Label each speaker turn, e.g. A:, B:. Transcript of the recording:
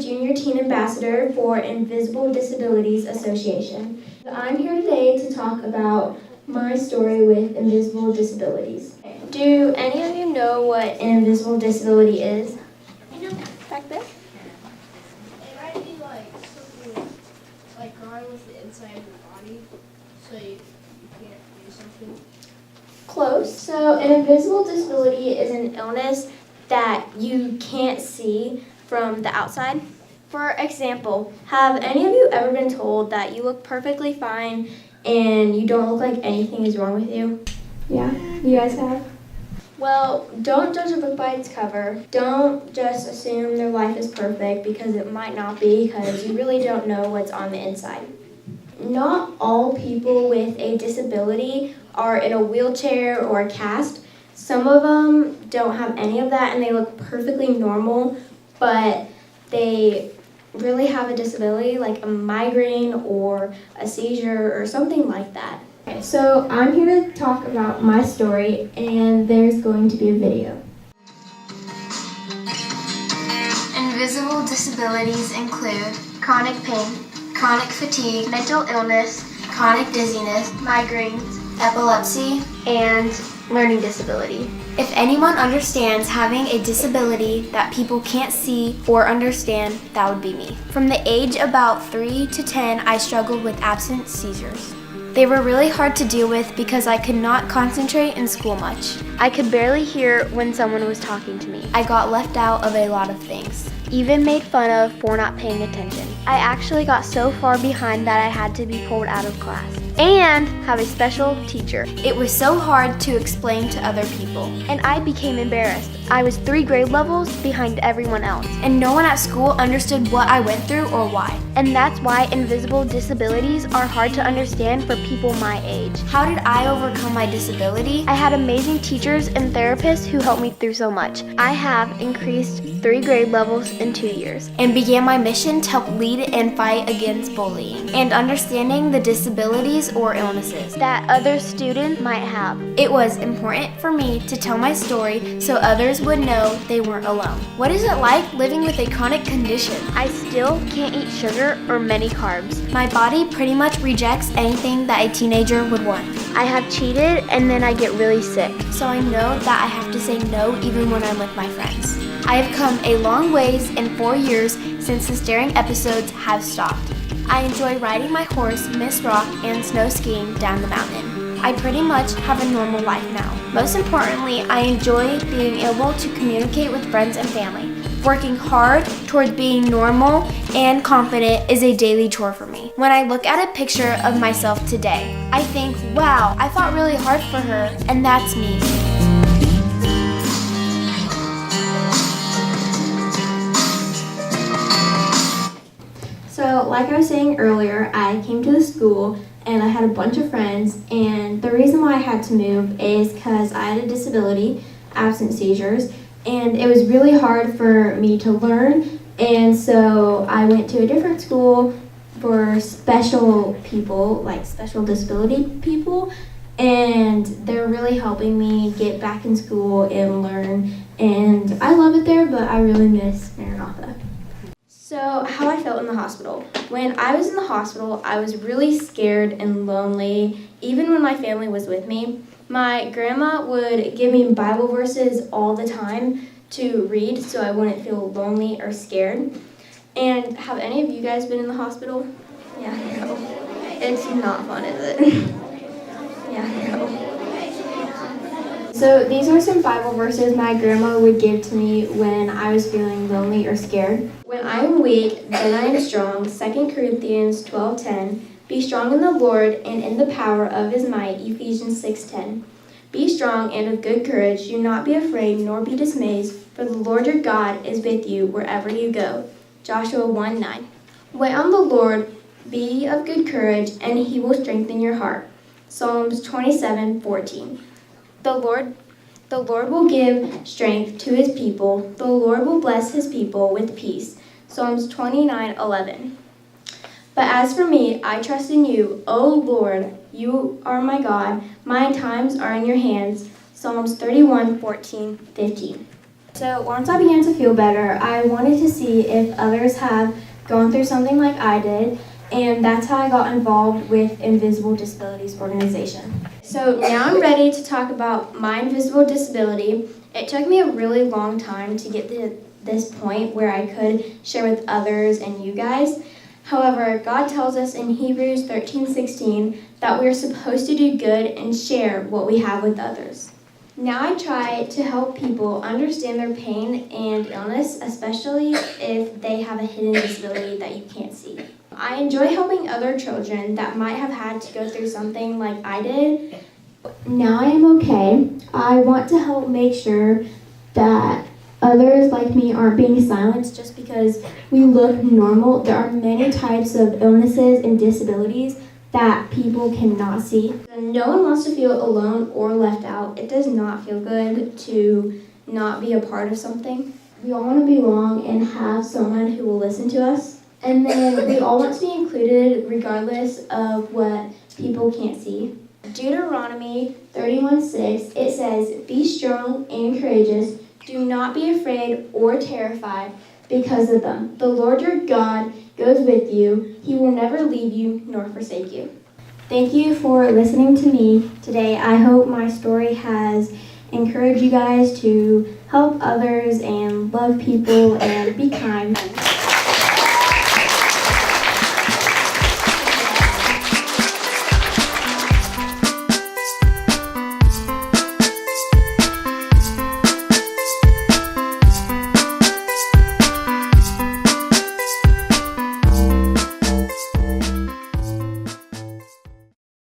A: Junior Teen Ambassador for Invisible Disabilities Association. I'm here today to talk about my story with invisible disabilities. Do any of you know what an invisible disability is? Back there?
B: It might be like something like wrong with the inside of your body, so you can't do something.
A: Close. So an invisible disability is an illness that you can't see from the outside. For example, have any of you ever been told that you look perfectly fine and you don't look like anything is wrong with you? Yeah, you guys have? Well, don't judge a book by its cover. Don't just assume their life is perfect because it might not be, because you really don't know what's on the inside. Not all people with a disability are in a wheelchair or a cast. Some of them don't have any of that and they look perfectly normal, but they really have a disability like a migraine or a seizure or something like that. Okay, so I'm here to talk about my story, and there's going to be a video.
C: Invisible disabilities include chronic pain, chronic fatigue, mental illness, chronic dizziness, migraines, epilepsy, and learning disability. If anyone understands having a disability that people can't see or understand, that would be me. From the age about 3 to 10, I struggled with absence seizures. They were really hard to deal with because I could not concentrate in school much. I could barely hear when someone was talking to me. I got left out of a lot of things, even made fun of for not paying attention. I actually got so far behind that I had to be pulled out of class and have a special teacher. It was so hard to explain to other people, and I became embarrassed. I was 3 grade levels behind everyone else, and no one at school understood what I went through or why. And that's why invisible disabilities are hard to understand for people my age. How did I overcome my disability? I had amazing teachers and therapists who helped me through so much. I have increased 3 grade levels in 2 years and began my mission to help lead and fight against bullying and understanding the disabilities or illnesses that other students might have. It was important for me to tell my story so others would know they weren't alone. What is it like living with a chronic condition? I still can't eat sugar or many carbs. My body pretty much rejects anything that a teenager would want. I have cheated and then I get really sick, so I know that I have to say no even when I'm with my friends. I have come a long ways in 4 years since the staring episodes have stopped. I enjoy riding my horse, Miss Rock, and snow skiing down the mountain. I pretty much have a normal life now. Most importantly, I enjoy being able to communicate with friends and family. Working hard towards being normal and confident is a daily chore for me. When I look at a picture of myself today, I think, wow, I fought really hard for her, and that's me.
A: So, like I was saying earlier, I came to the school and I had a bunch of friends, and the reason why I had to move is because I had a disability, absence seizures, and it was really hard for me to learn, and so I went to a different school for special people, like special disability people, and they're really helping me get back in school and learn, and I love it there, but I really miss Maranatha. So, how I felt in the hospital. When I was in the hospital, I was really scared and lonely, even when my family was with me. My grandma would give me Bible verses all the time to read so I wouldn't feel lonely or scared. And have any of you guys been in the hospital? Yeah, no. It's not fun, is it? Yeah, no. So these are some Bible verses my grandma would give to me when I was feeling lonely or scared. When I am weak, then I am strong. 2 Corinthians 12:10. Be strong in the Lord and in the power of his might. Ephesians 6:10. Be strong and of good courage. Do not be afraid nor be dismayed, for the Lord your God is with you wherever you go. Joshua 1:9. Wait on the Lord, be of good courage, and he will strengthen your heart. Psalms 27:14. The Lord will give strength to his people. The Lord will bless his people with peace. Psalms 29:11. But as for me, I trust in you, O Lord. You are my God. My times are in your hands. Psalms 31:14-15. So once I began to feel better, I wanted to see if others have gone through something like I did, and that's how I got involved with Invisible Disabilities organization. So now I'm ready to talk about my invisible disability. It took me a really long time to get to this point where I could share with others and you guys. However, God tells us in Hebrews 13:16 that we are supposed to do good and share what we have with others. Now I try to help people understand their pain and illness, especially if they have a hidden disability that you can't see. I enjoy helping other children that might have had to go through something like I did. Now I am okay. I want to help make sure that others like me aren't being silenced just because we look normal. There are many types of illnesses and disabilities that people cannot see. No one wants to feel alone or left out. It does not feel good to not be a part of something. We all want to belong and have someone who will listen to us. And then we all want to be included regardless of what people can't see. Deuteronomy 31:6, it says, "Be strong and courageous. Do not be afraid or terrified because of them. The Lord your God goes with you. He will never leave you nor forsake you." Thank you for listening to me today. I hope my story has encouraged you guys to help others and love people and be kind.